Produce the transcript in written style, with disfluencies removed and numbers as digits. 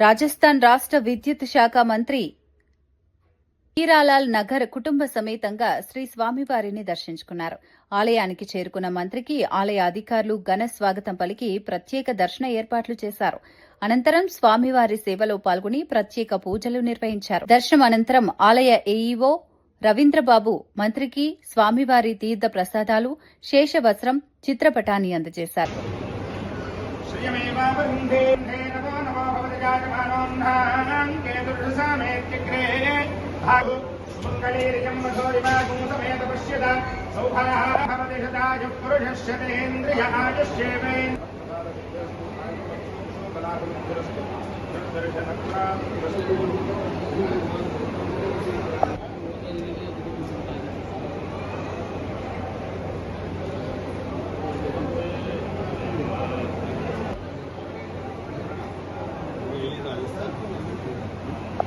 రాజస్థాన్ రాష్ట్ర విద్యుత్ శాఖ మంత్రి హీరాలాల్ నగర్ కుటుంబ సమేతంగా శ్రీ స్వామివారిని దర్శించుకున్నారు. ఆలయానికి చేరుకున్న మంత్రికి ఆలయ అధికారులు ఘన స్వాగతం పలికి ప్రత్యేక దర్శన ఏర్పాట్లు చేశారు. అనంతరం స్వామివారి సేవలో పాల్గొని ప్రత్యేక పూజలు నిర్వహించారు. దర్శనం అనంతరం ఆలయ ఏఈఓ రవీంద్రబాబు మంత్రికి స్వామివారి తీర్థ ప్రసాదాలు, శేషవస్త్రం, చిత్రపటాన్ని అందజేశారు.